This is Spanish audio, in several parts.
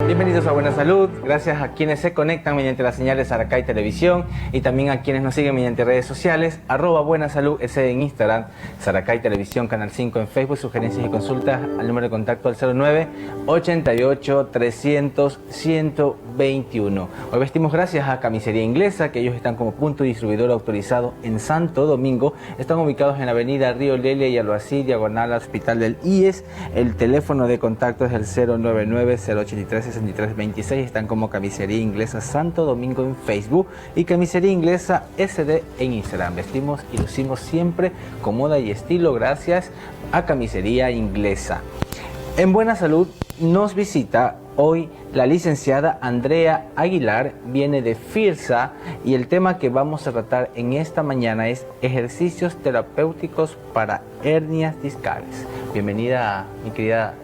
Bienvenidos a Buena Salud, gracias a quienes se conectan mediante las señales Saracay Televisión y también a quienes nos siguen mediante redes sociales, @Buena Salud S en Instagram, Saracay Televisión, Canal 5 en Facebook, sugerencias y consultas al número de contacto al 09-88-300-121. Hoy vestimos gracias a Camisería Inglesa, que ellos están como punto distribuidor autorizado en Santo Domingo. Están ubicados en la avenida Río Lelia y Albací, diagonal al Hospital del IES. El teléfono de contacto es el 099-083-6326. Están como Camisería Inglesa Santo Domingo en Facebook y Camisería Inglesa SD en Instagram. Vestimos y lucimos siempre con moda y estilo gracias a Camisería Inglesa. En Buena Salud nos visita hoy la licenciada Andrea Aguilar, viene de FIRSA y el tema que vamos a tratar en esta mañana es ejercicios terapéuticos para hernias discales. Bienvenida, mi querida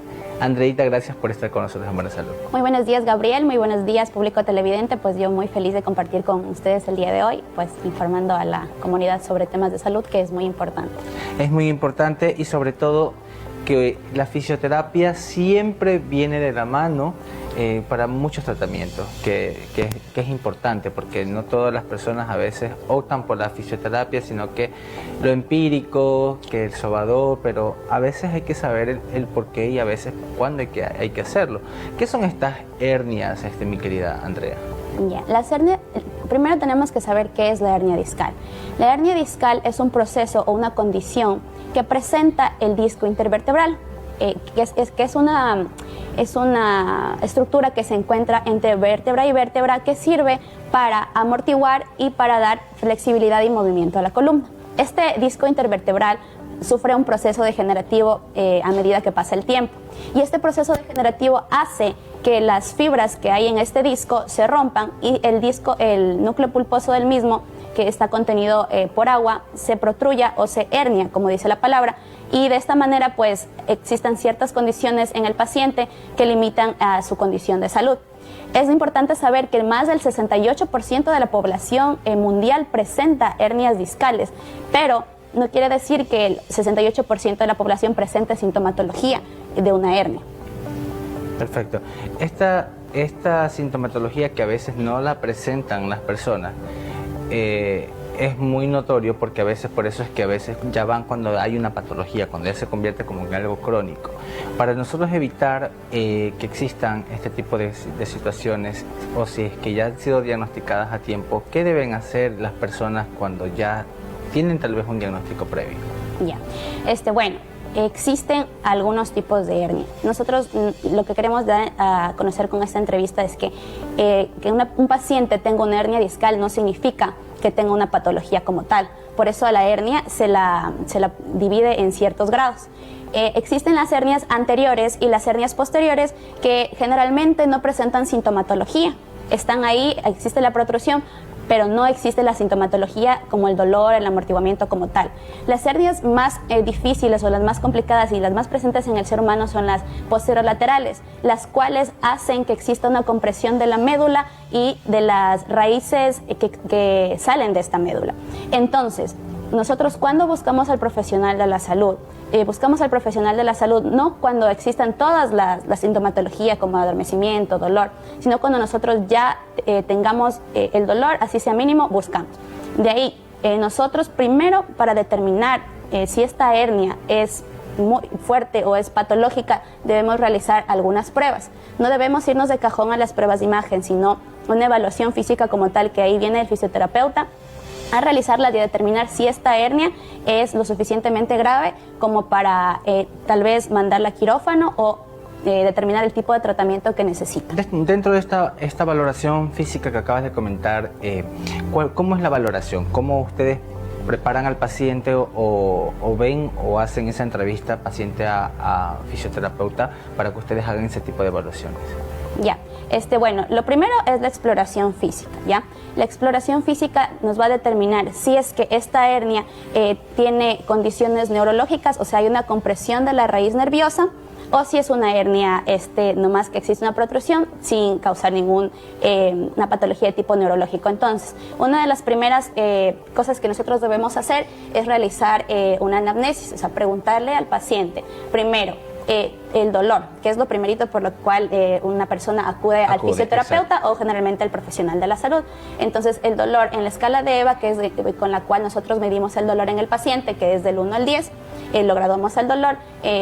Andreita, gracias por estar con nosotros en Buena Salud. Muy buenos días, Gabriel, muy buenos días, público televidente. Pues yo muy feliz de compartir con ustedes el día de hoy, pues informando a la comunidad sobre temas de salud, que es muy importante. Es muy importante y sobre todo que la fisioterapia siempre viene de la mano para muchos tratamientos, que es importante porque no todas las personas a veces optan por la fisioterapia, sino que lo empírico, que el sobador, pero a veces hay que saber el por qué y a veces cuándo hay que hacerlo. ¿Qué son estas hernias, mi querida Andrea? Ya, las hernias, primero tenemos que saber qué es la hernia discal. La hernia discal es un proceso o una condición que presenta el disco intervertebral, que es una estructura que se encuentra entre vértebra y vértebra, que sirve para amortiguar y para dar flexibilidad y movimiento a la columna. Este disco intervertebral sufre un proceso degenerativo a medida que pasa el tiempo, y este proceso degenerativo hace que las fibras que hay en este disco se rompan y el núcleo pulposo del mismo, que está contenido por agua, se protruya o se hernia, como dice la palabra, y de esta manera pues existen ciertas condiciones en el paciente que limitan a su condición de salud. Es importante saber que más del 68% de la población mundial presenta hernias discales, pero no quiere decir que el 68% de la población presente sintomatología de una hernia. Perfecto. Esta sintomatología que a veces no la presentan las personas es muy notorio porque a veces, por eso es que a veces ya van cuando hay una patología, cuando ya se convierte como en algo crónico. Para nosotros evitar que existan este tipo de situaciones, o si es que ya han sido diagnosticadas a tiempo, ¿qué deben hacer las personas cuando ya tienen tal vez un diagnóstico previo? Ya, bueno, existen algunos tipos de hernia. Nosotros lo que queremos dar a conocer con esta entrevista es que un paciente tenga una hernia discal no significa que tenga una patología como tal. Por eso a la hernia se la divide en ciertos grados. Existen las hernias anteriores y las hernias posteriores que generalmente no presentan sintomatología. Están ahí, existe la protrusión, pero no existe la sintomatología como el dolor, el amortiguamiento como tal. Las hernias más difíciles o las más complicadas y las más presentes en el ser humano son las posterolaterales, las cuales hacen que exista una compresión de la médula y de las raíces que salen de esta médula. Entonces, nosotros cuando buscamos al profesional de la salud, buscamos al profesional de la salud no cuando existan todas las sintomatología como adormecimiento, dolor, sino cuando nosotros ya tengamos el dolor, así sea mínimo, buscamos. De ahí, nosotros primero para determinar si esta hernia es muy fuerte o es patológica, debemos realizar algunas pruebas. No debemos irnos de cajón a las pruebas de imagen, sino una evaluación física como tal, que ahí viene el fisioterapeuta a realizarla y determinar si esta hernia es lo suficientemente grave como para tal vez mandarla a quirófano o determinar el tipo de tratamiento que necesita. Dentro de esta valoración física que acabas de comentar, ¿cómo es la valoración? ¿Cómo ustedes preparan al paciente o ven o hacen esa entrevista paciente a fisioterapeuta para que ustedes hagan ese tipo de evaluaciones? Ya, bueno, lo primero es la exploración física, ¿ya? La exploración física nos va a determinar si es que esta hernia tiene condiciones neurológicas, o sea, hay una compresión de la raíz nerviosa, o si es una hernia, nomás que existe una protrusión sin causar una patología de tipo neurológico. Entonces, una de las primeras cosas que nosotros debemos hacer es realizar una anamnesis, o sea, preguntarle al paciente, primero, el dolor, que es lo primerito por lo cual una persona acude al fisioterapeuta, exacto, o generalmente al profesional de la salud. Entonces, el dolor en la escala de EVA, que es con la cual nosotros medimos el dolor en el paciente, que es del 1 al 10, lo graduamos al dolor,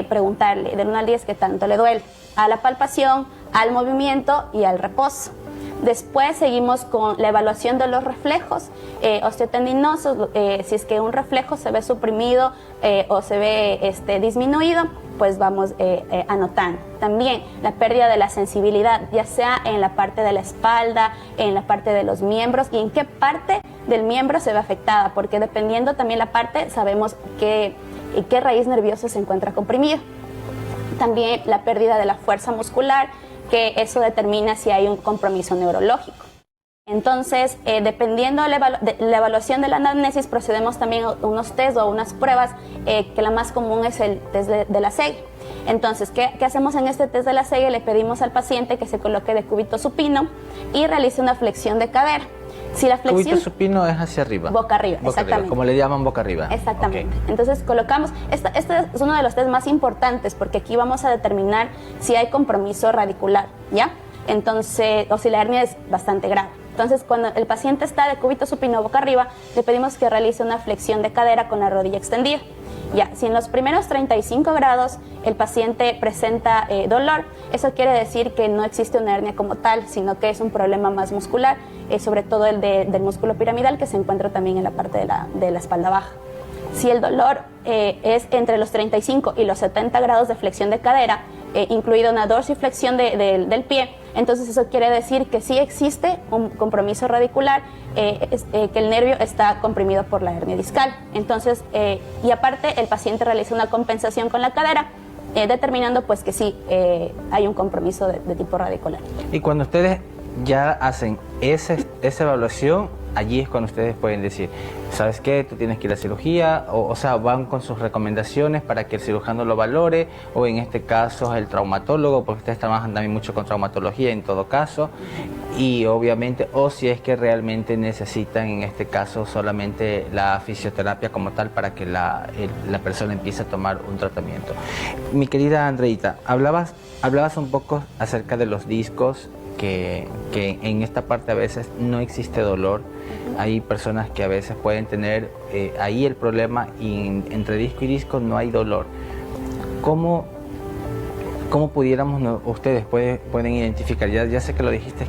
preguntarle del 1 al 10 qué tanto le duele, a la palpación, al movimiento y al reposo. Después seguimos con la evaluación de los reflejos osteotendinosos. Si es que un reflejo se ve suprimido o se ve disminuido, pues vamos anotando. También la pérdida de la sensibilidad, ya sea en la parte de la espalda, en la parte de los miembros y en qué parte del miembro se ve afectada, porque dependiendo también la parte, sabemos qué raíz nerviosa se encuentra comprimida. También la pérdida de la fuerza muscular, que eso determina si hay un compromiso neurológico. Entonces, dependiendo de la evaluación de la anamnesis, procedemos también a unos test o a unas pruebas, que la más común es el test de la SEGE. Entonces, ¿qué hacemos en este test de la SEGE? Le pedimos al paciente que se coloque de cúbito supino y realice una flexión de cadera. Si la flexión... Cúbito supino es hacia arriba. Boca arriba, boca exactamente. Arriba, como le llaman boca arriba. Exactamente. Okay. Entonces colocamos, este es uno de los test más importantes porque aquí vamos a determinar si hay compromiso radicular, ¿ya? Entonces, o si la hernia es bastante grave. Entonces, cuando el paciente está de cúbito supino boca arriba, le pedimos que realice una flexión de cadera con la rodilla extendida. Ya, si en los primeros 35 grados el paciente presenta dolor, eso quiere decir que no existe una hernia como tal, sino que es un problema más muscular, sobre todo el del músculo piramidal, que se encuentra también en la parte de la espalda baja. Si el dolor es entre los 35 y los 70 grados de flexión de cadera, incluida una dorsiflexión del pie, entonces eso quiere decir que sí existe un compromiso radicular, que el nervio está comprimido por la hernia discal. Entonces, y aparte el paciente realiza una compensación con la cadera, determinando pues que sí hay un compromiso de tipo radicular. Y cuando ustedes ya hacen esa evaluación, allí es cuando ustedes pueden decir, ¿sabes qué? Tú tienes que ir a cirugía, o sea, van con sus recomendaciones para que el cirujano lo valore, o en este caso el traumatólogo, porque ustedes trabajan también mucho con traumatología en todo caso, y obviamente, o si es que realmente necesitan en este caso solamente la fisioterapia como tal para que la persona empiece a tomar un tratamiento. Mi querida Andreita, hablabas un poco acerca de los discos, que en esta parte a veces no existe dolor. Hay personas que a veces pueden tener ahí el problema y entre disco y disco no hay dolor. ¿Cómo pudiéramos, ustedes pueden identificar? Ya sé que lo dijiste,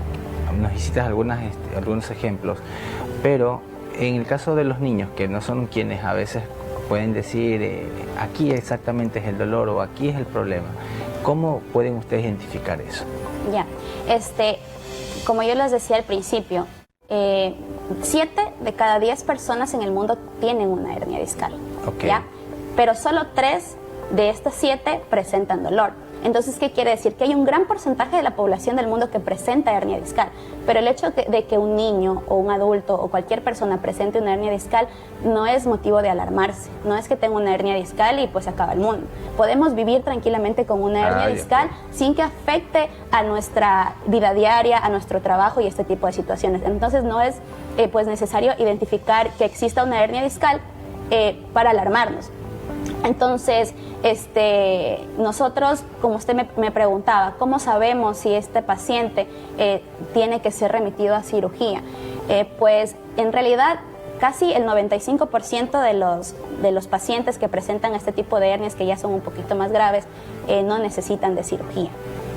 nos hiciste algunos ejemplos, pero en el caso de los niños, que no son quienes a veces pueden decir aquí exactamente es el dolor o aquí es el problema, ¿cómo pueden ustedes identificar eso? Ya, como yo les decía al principio, 7 de cada 10 personas en el mundo tienen una hernia discal, okay, ¿ya? Pero solo 3 de estas 7 presentan dolor. Entonces, ¿qué quiere decir? Que hay un gran porcentaje de la población del mundo que presenta hernia discal, pero el hecho de que un niño o un adulto o cualquier persona presente una hernia discal no es motivo de alarmarse. No es que tenga una hernia discal y pues acaba el mundo. Podemos vivir tranquilamente con una hernia discal sin que afecte a nuestra vida diaria, a nuestro trabajo y este tipo de situaciones. Entonces, no es pues necesario identificar que exista una hernia discal para alarmarnos. Entonces, nosotros, como usted me preguntaba, ¿cómo sabemos si este paciente tiene que ser remitido a cirugía? Pues en realidad casi el 95% de los pacientes que presentan este tipo de hernias, que ya son un poquito más graves, no necesitan de cirugía.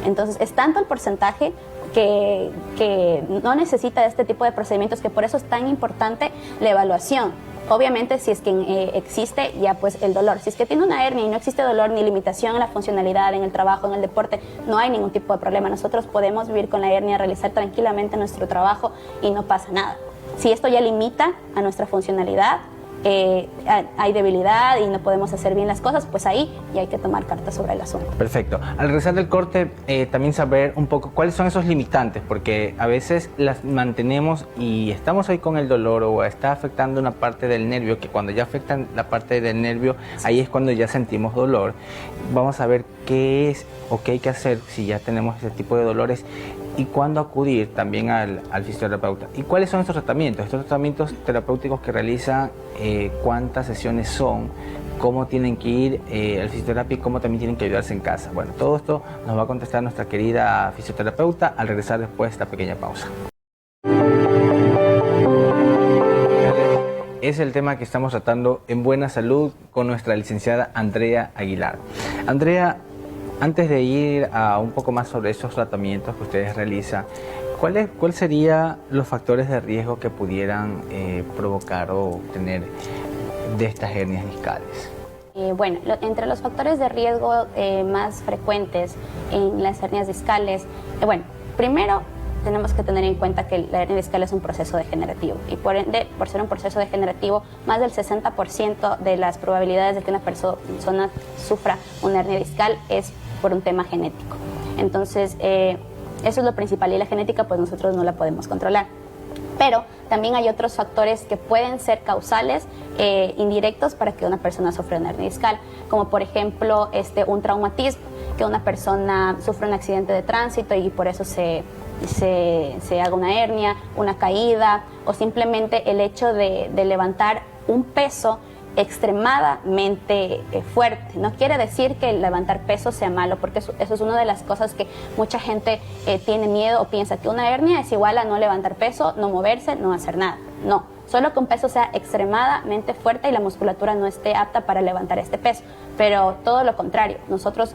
Entonces, es tanto el porcentaje que no necesita de este tipo de procedimientos, que por eso es tan importante la evaluación. Obviamente, si es que existe ya pues el dolor. Si es que tiene una hernia y no existe dolor ni limitación en la funcionalidad, en el trabajo, en el deporte, no hay ningún tipo de problema. Nosotros podemos vivir con la hernia, realizar tranquilamente nuestro trabajo y no pasa nada. Si esto ya limita a nuestra funcionalidad, hay debilidad y no podemos hacer bien las cosas, pues ahí ya hay que tomar cartas sobre el asunto. Perfecto. Al regresar del corte, también saber un poco cuáles son esos limitantes, porque a veces las mantenemos y estamos ahí con el dolor o está afectando una parte del nervio, que cuando ya afectan la parte del nervio, ahí es cuando ya sentimos dolor. Vamos a ver qué es o qué hay que hacer si ya tenemos ese tipo de dolores y cuándo acudir también al fisioterapeuta. ¿Y cuáles son estos tratamientos? Estos tratamientos terapéuticos que realizan, cuántas sesiones son, cómo tienen que ir al fisioterapia y cómo también tienen que ayudarse en casa. Bueno, todo esto nos va a contestar nuestra querida fisioterapeuta al regresar después de esta pequeña pausa. Es el tema que estamos tratando en Buena Salud con nuestra licenciada Andrea Aguilar. Andrea, antes de ir a un poco más sobre esos tratamientos que ustedes realizan, ¿cuál serían los factores de riesgo que pudieran provocar o tener de estas hernias discales? Bueno, entre los factores de riesgo más frecuentes en las hernias discales, bueno, primero tenemos que tener en cuenta que la hernia discal es un proceso degenerativo y por ende, por ser un proceso degenerativo, más del 60% de las probabilidades de que una persona sufra una hernia discal es por un tema genético. Entonces, eso es lo principal y la genética pues nosotros no la podemos controlar. Pero también hay otros factores que pueden ser causales indirectos para que una persona sufra una hernia discal, como por ejemplo un traumatismo, que una persona sufre un accidente de tránsito y por eso se haga una hernia, una caída, o simplemente el hecho de levantar un peso extremadamente fuerte. No quiere decir que levantar peso sea malo, porque eso es una de las cosas que mucha gente tiene miedo o piensa que una hernia es igual a no levantar peso, no moverse, no hacer nada. No, solo que un peso sea extremadamente fuerte y la musculatura no esté apta para levantar este peso, pero todo lo contrario. Nosotros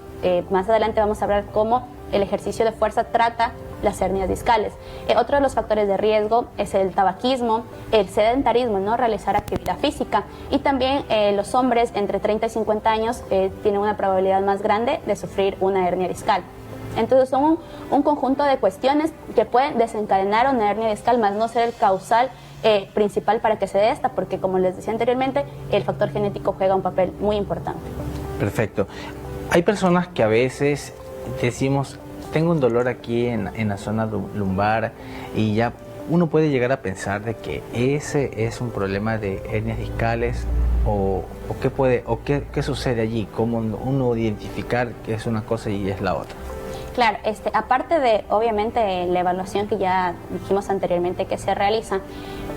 más adelante vamos a hablar cómo el ejercicio de fuerza trata las hernias discales. Otro de los factores de riesgo es el tabaquismo, el sedentarismo, no realizar actividad física, y también los hombres entre 30 y 50 años tienen una probabilidad más grande de sufrir una hernia discal. Entonces son un conjunto de cuestiones que pueden desencadenar una hernia discal, más no ser el causal principal para que se dé esta, porque como les decía anteriormente, el factor genético juega un papel muy importante. Perfecto. Hay personas que a veces decimos, tengo un dolor aquí en la zona lumbar, y ya uno puede llegar a pensar de que ese es un problema de hernias discales, o qué sucede allí, cómo uno identificar que es una cosa y es la otra. Claro, aparte de obviamente la evaluación que ya dijimos anteriormente que se realiza,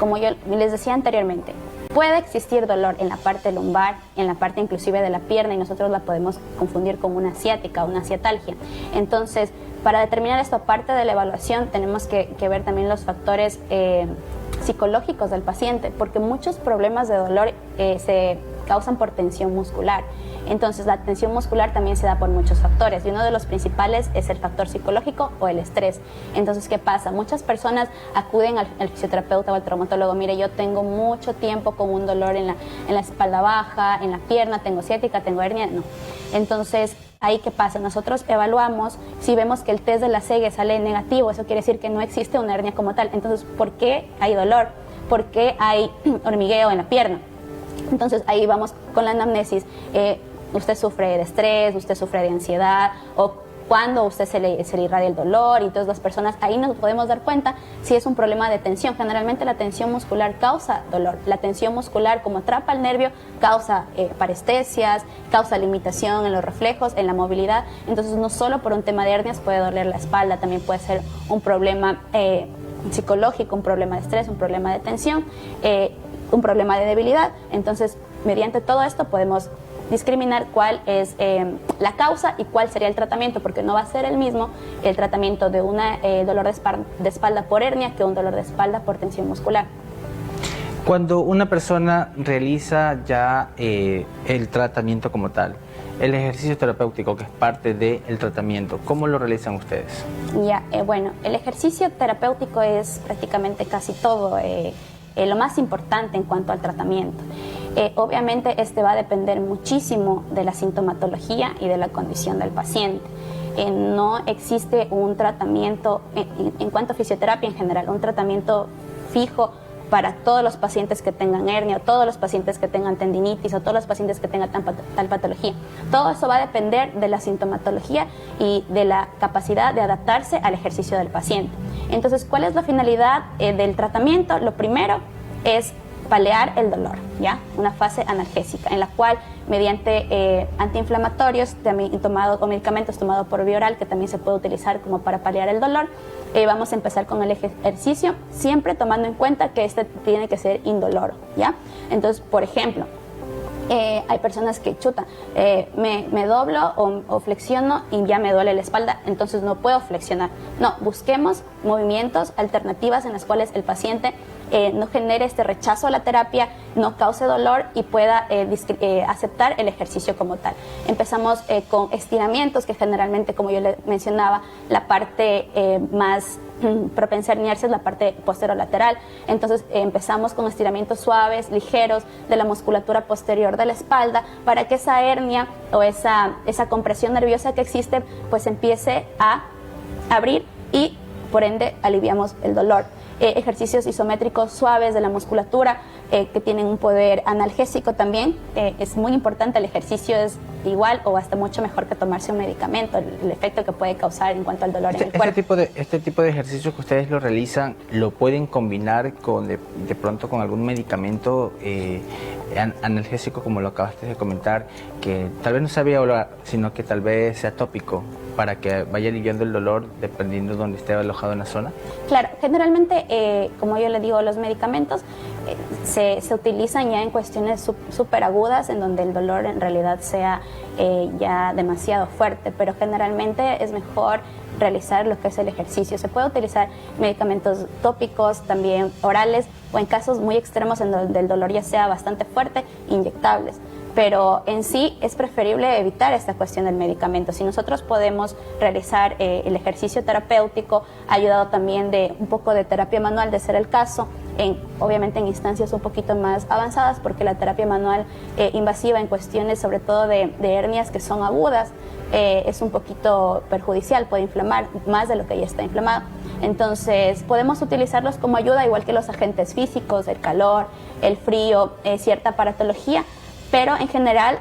como yo les decía anteriormente, puede existir dolor en la parte lumbar, en la parte inclusive de la pierna, y nosotros la podemos confundir con una ciática o una ciatalgia. Entonces, para determinar esto, aparte de la evaluación, tenemos que ver también los factores psicológicos del paciente, porque muchos problemas de dolor se causan por tensión muscular. Entonces, la tensión muscular también se da por muchos factores, y uno de los principales es el factor psicológico o el estrés. Entonces, ¿qué pasa? Muchas personas acuden al fisioterapeuta o al traumatólogo. Mire, yo tengo mucho tiempo con un dolor en la espalda baja, en la pierna, tengo ciática, tengo hernia. No. Entonces, ¿ahí qué pasa? Nosotros evaluamos, si vemos que el test de la SEGE sale negativo, eso quiere decir que no existe una hernia como tal. Entonces, ¿por qué hay dolor? ¿Por qué hay hormigueo en la pierna? Entonces, ahí vamos con la anamnesis. Usted sufre de estrés, usted sufre de ansiedad, o cuando usted se le irradia el dolor, y todas las personas, ahí nos podemos dar cuenta si es un problema de tensión. Generalmente la tensión muscular causa dolor. La tensión muscular, como atrapa el nervio, causa parestesias, causa limitación en los reflejos, en la movilidad. Entonces, no solo por un tema de hernias puede doler la espalda, también puede ser un problema psicológico, un problema de estrés, un problema de tensión, un problema de debilidad. Entonces, mediante todo esto podemos discriminar cuál es la causa y cuál sería el tratamiento, porque no va a ser el mismo el tratamiento de un dolor de espalda por hernia que un dolor de espalda por tensión muscular. Cuando una persona realiza ya el tratamiento como tal, el ejercicio terapéutico, que es parte del tratamiento, ¿cómo lo realizan ustedes? Ya, bueno, el ejercicio terapéutico es prácticamente casi todo lo más importante en cuanto al tratamiento. Obviamente va a depender muchísimo de la sintomatología y de la condición del paciente. No existe un tratamiento, en cuanto a fisioterapia en general, un tratamiento fijo para todos los pacientes que tengan hernia, o todos los pacientes que tengan tendinitis, o todos los pacientes que tengan tal patología. Todo eso va a depender de la sintomatología y de la capacidad de adaptarse al ejercicio del paciente. Entonces, ¿cuál es la finalidad del tratamiento? Lo primero es paliar el dolor, ¿ya? Una fase analgésica en la cual, mediante antiinflamatorios también o medicamentos tomados por vía oral, que también se puede utilizar como para paliar el dolor, vamos a empezar con el ejercicio, siempre tomando en cuenta que tiene que ser indoloro, ¿ya? Entonces, por ejemplo, Hay personas que chutan, me doblo o flexiono y ya me duele la espalda, entonces no puedo flexionar. No, busquemos movimientos, alternativas en las cuales el paciente no genere este rechazo a la terapia, no cause dolor y pueda aceptar el ejercicio como tal. Empezamos con estiramientos, que generalmente, como yo le mencionaba, la parte más propensa a herniarse es la parte posterolateral. Entonces empezamos con estiramientos suaves, ligeros, de la musculatura posterior de la espalda, para que esa hernia o esa compresión nerviosa que existe pues empiece a abrir y por ende aliviamos el dolor. Ejercicios isométricos suaves de la musculatura que tienen un poder analgésico también. Es muy importante, el ejercicio es igual o hasta mucho mejor que tomarse un medicamento, el efecto que puede causar en cuanto al dolor en el cuerpo. Este tipo de ejercicios que ustedes lo realizan, ¿lo pueden combinar con de pronto con algún medicamento analgésico, como lo acabaste de comentar, que tal vez no sea vía sino que tal vez sea tópico, para que vaya aliviando el dolor dependiendo de donde esté alojado en la zona? Claro, generalmente, como yo le digo, los medicamentos se utilizan ya en cuestiones súper agudas, en donde el dolor en realidad sea ya demasiado fuerte, pero generalmente es mejor realizar lo que es el ejercicio. Se puede utilizar medicamentos tópicos, también orales, o en casos muy extremos en donde el dolor ya sea bastante fuerte, inyectables. Pero en sí es preferible evitar esta cuestión del medicamento. Si nosotros podemos realizar el ejercicio terapéutico, ayudado también de un poco de terapia manual, de ser el caso, obviamente en instancias un poquito más avanzadas, porque la terapia manual invasiva en cuestiones sobre todo de hernias que son agudas, es un poquito perjudicial, puede inflamar más de lo que ya está inflamado. Entonces podemos utilizarlos como ayuda, igual que los agentes físicos, el calor, el frío, cierta aparatología. Pero en general,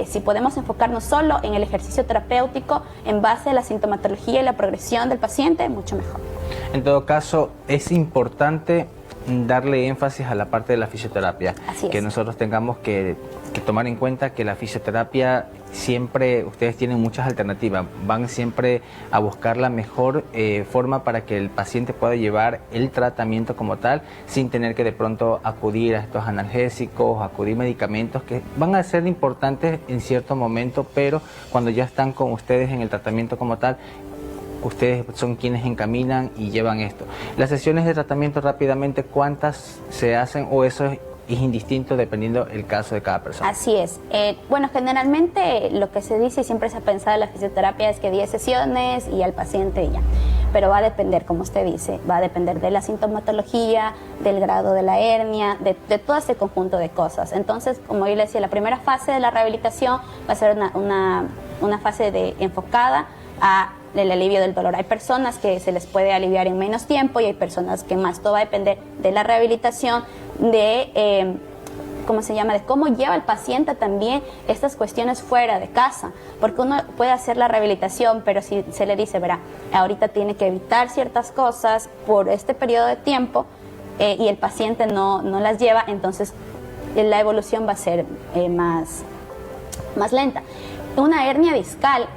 si podemos enfocarnos solo en el ejercicio terapéutico en base a la sintomatología y la progresión del paciente, mucho mejor. En todo caso, es importante darle énfasis a la parte de la fisioterapia. Así es. Que nosotros tengamos que tomar en cuenta que la fisioterapia siempre, ustedes tienen muchas alternativas, van siempre a buscar la mejor forma para que el paciente pueda llevar el tratamiento como tal, sin tener que de pronto acudir a estos analgésicos, acudir a medicamentos que van a ser importantes en cierto momento, pero cuando ya están con ustedes en el tratamiento como tal, ustedes son quienes encaminan y llevan esto. Las sesiones de tratamiento, rápidamente, ¿cuántas se hacen, o eso es indistinto dependiendo el caso de cada persona? Así es. Bueno, generalmente lo que se dice y siempre se ha pensado en la fisioterapia es que 10 sesiones y al paciente ya. Pero va a depender, como usted dice, va a depender de la sintomatología, del grado de la hernia, de todo este conjunto de cosas. Entonces, como yo le decía, la primera fase de la rehabilitación va a ser una fase enfocada a el alivio del dolor. Hay personas que se les puede aliviar en menos tiempo y hay personas que más. Todo va a depender de la rehabilitación, de de cómo lleva el paciente también estas cuestiones fuera de casa, porque uno puede hacer la rehabilitación, pero si se le dice, verá, ahorita tiene que evitar ciertas cosas por este periodo de tiempo y el paciente no las lleva, entonces la evolución va a ser más lenta. Una hernia discal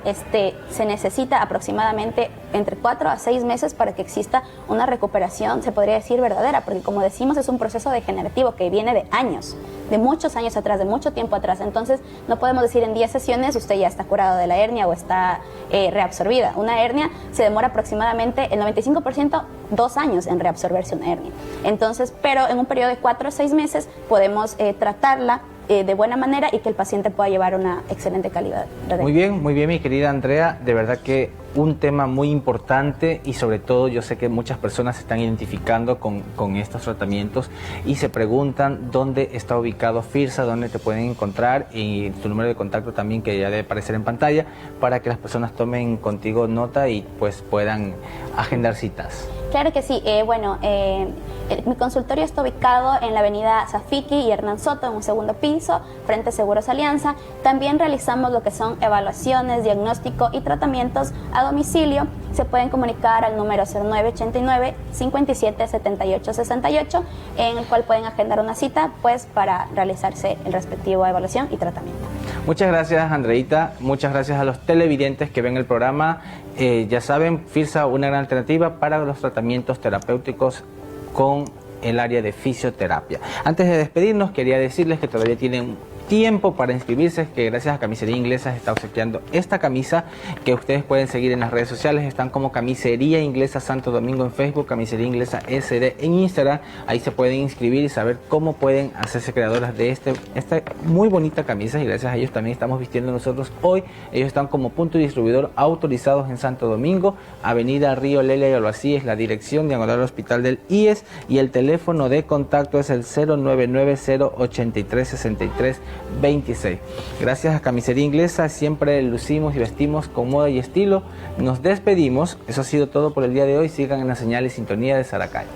se necesita aproximadamente entre 4 a 6 meses para que exista una recuperación, se podría decir, verdadera, porque como decimos es un proceso degenerativo que viene de años, de muchos años atrás, de mucho tiempo atrás. Entonces no podemos decir en 10 sesiones usted ya está curado de la hernia o está reabsorbida. Una hernia se demora aproximadamente el 95%, 2 años en reabsorberse una hernia. Entonces, pero en un periodo de 4 a 6 meses podemos tratarla de buena manera y que el paciente pueda llevar una excelente calidad de vida. Muy bien, mi querida Andrea, de verdad que un tema muy importante, y sobre todo yo sé que muchas personas se están identificando con estos tratamientos y se preguntan dónde está ubicado FIRSA, dónde te pueden encontrar, y tu número de contacto también, que ya debe aparecer en pantalla, para que las personas tomen contigo nota y pues puedan agendar citas. Claro que sí. Mi consultorio está ubicado en la avenida Zafiki y Hernán Soto, en un segundo piso, frente a Seguros Alianza. También realizamos lo que son evaluaciones, diagnóstico y tratamientos a domicilio. Se pueden comunicar al número 0989 57 78 68, en el cual pueden agendar una cita pues para realizarse el respectivo evaluación y tratamiento. Muchas gracias, Andreita. Muchas gracias a los televidentes que ven el programa. Ya saben, FIRSA, una gran alternativa para los tratamientos terapéuticos con el área de fisioterapia. Antes de despedirnos, quería decirles que todavía tienen tiempo para inscribirse, que gracias a Camisería Inglesa está obsequiando esta camisa que ustedes pueden seguir en las redes sociales. Están como Camisería Inglesa Santo Domingo en Facebook, Camisería Inglesa SD en Instagram. Ahí se pueden inscribir y saber cómo pueden hacerse creadoras de esta muy bonita camisa, y gracias a ellos también estamos vistiendo nosotros hoy. Ellos están como punto distribuidor autorizados en Santo Domingo, Avenida Río Lelia y Albací es la dirección, diagonal al Hospital del IES, y el teléfono de contacto es el 099-083-63-26. Gracias a Camisería Inglesa siempre lucimos y vestimos con moda y estilo. Nos despedimos, eso ha sido todo por el día de hoy. Sigan en la señal y sintonía de Saracay.